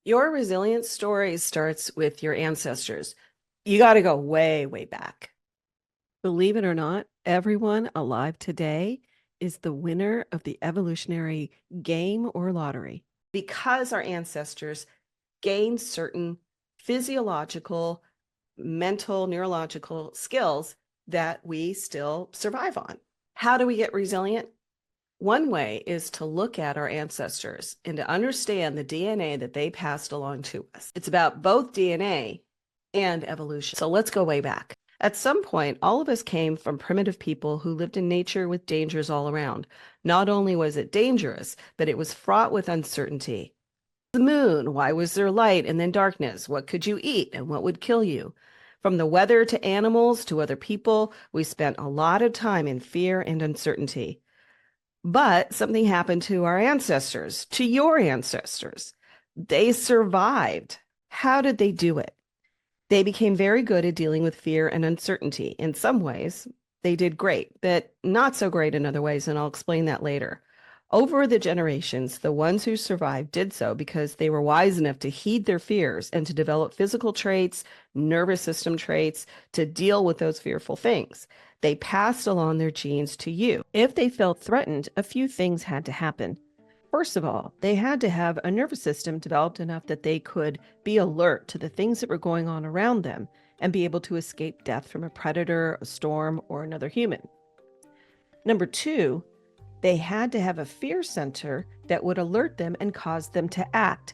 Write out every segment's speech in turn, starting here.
Your resilience story starts with your ancestors. You got to go way, way back. Believe it or not, everyone alive today is the winner of the evolutionary game or lottery because our ancestors gained certain physiological, mental, neurological skills that we still survive on. How do we get resilient? One way is to look at our ancestors and to understand the DNA that they passed along to us. It's about both DNA and evolution. So let's go way back. At some point, all of us came from primitive people who lived in nature with dangers all around. Not only was it dangerous, but it was fraught with uncertainty. The moon, why was there light and then darkness? What could you eat and what would kill you? From the weather to animals to other people, we spent a lot of time in fear and uncertainty. But something happened to our ancestors, to your ancestors. They survived. How did they do it? They became very good at dealing with fear and uncertainty. In some ways, they did great, but not so great in other ways, and I'll explain that later. Over the generations, the ones who survived did so because they were wise enough to heed their fears and to develop physical traits, nervous system traits to deal with those fearful things. They passed along their genes to you. If they felt threatened, a few things had to happen. First of all, they had to have a nervous system developed enough that they could be alert to the things that were going on around them and be able to escape death from a predator, a storm, or another human. Number two, they had to have a fear center that would alert them and cause them to act,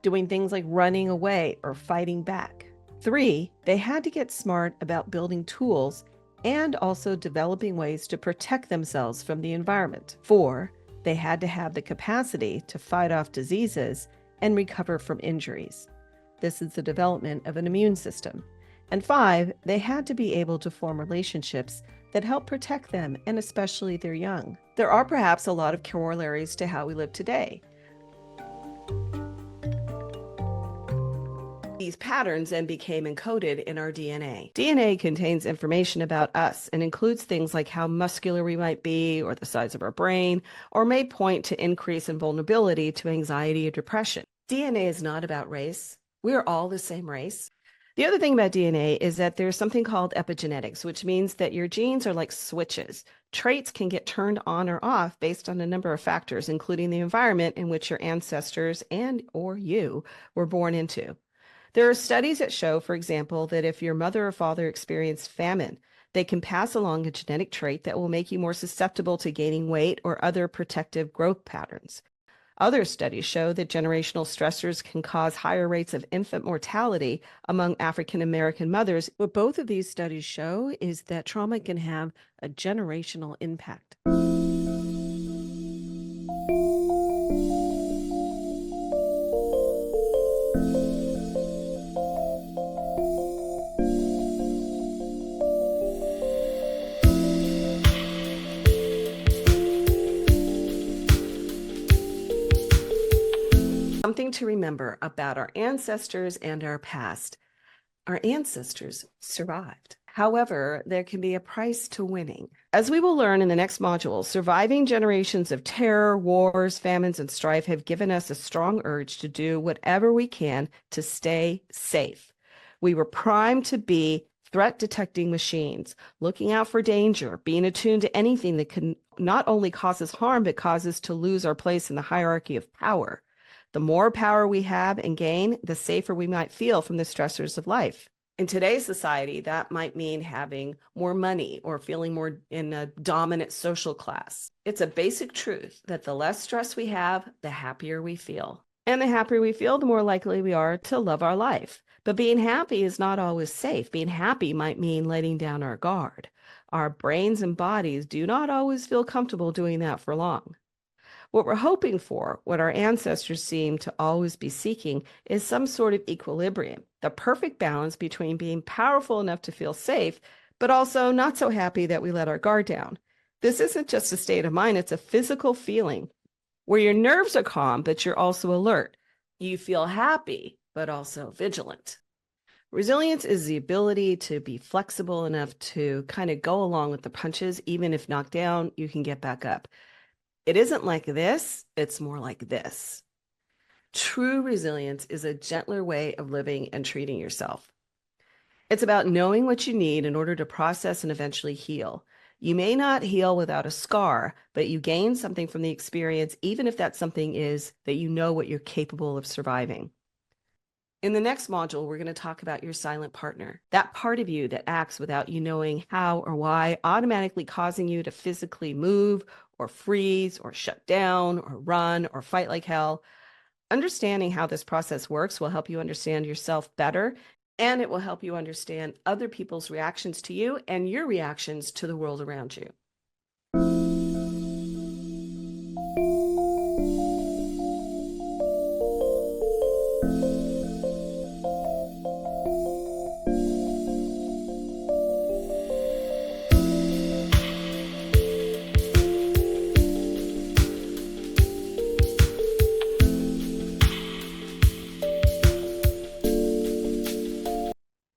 doing things like running away or fighting back. Three, they had to get smart about building tools and also developing ways to protect themselves from the environment. Four, they had to have the capacity to fight off diseases and recover from injuries. This is the development of an immune system. And five, they had to be able to form relationships that help protect them, and especially their young. There are perhaps a lot of corollaries to how we live today. These patterns then became encoded in our DNA. DNA contains information about us and includes things like how muscular we might be or the size of our brain, or may point to increase in vulnerability to anxiety or depression. DNA is not about race. We are all the same race. The other thing about DNA is that there's something called epigenetics, which means that your genes are like switches. Traits can get turned on or off based on a number of factors, including the environment in which your ancestors and or you were born into. There are studies that show, for example, that if your mother or father experienced famine, they can pass along a genetic trait that will make you more susceptible to gaining weight or other protective growth patterns. Other studies show that generational stressors can cause higher rates of infant mortality among African American mothers. What both of these studies show is that trauma can have a generational impact. Something to remember about our ancestors and our past. Our ancestors survived. However, there can be a price to winning. As we will learn in the next module, surviving generations of terror, wars, famines, and strife have given us a strong urge to do whatever we can to stay safe. We were primed to be threat detecting machines, looking out for danger, being attuned to anything that can not only cause us harm, but cause us to lose our place in the hierarchy of power. The more power we have and gain, the safer we might feel from the stressors of life. In today's society, that might mean having more money or feeling more in a dominant social class. It's a basic truth that the less stress we have, the happier we feel. And the happier we feel, the more likely we are to love our life. But being happy is not always safe. Being happy might mean letting down our guard. Our brains and bodies do not always feel comfortable doing that for long. What we're hoping for, what our ancestors seem to always be seeking, is some sort of equilibrium, the perfect balance between being powerful enough to feel safe, but also not so happy that we let our guard down. This isn't just a state of mind, it's a physical feeling where your nerves are calm, but you're also alert. You feel happy, but also vigilant. Resilience is the ability to be flexible enough to kind of go along with the punches. Even if knocked down, you can get back up. It isn't like this, it's more like this. True resilience is a gentler way of living and treating yourself. It's about knowing what you need in order to process and eventually heal. You may not heal without a scar, but you gain something from the experience, even if that something is that you know what you're capable of surviving. In the next module, we're going to talk about your silent partner, that part of you that acts without you knowing how or why, automatically causing you to physically move or freeze or shut down or run or fight like hell. Understanding how this process works will help you understand yourself better, and it will help you understand other people's reactions to you and your reactions to the world around you.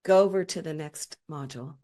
Go over to the next module.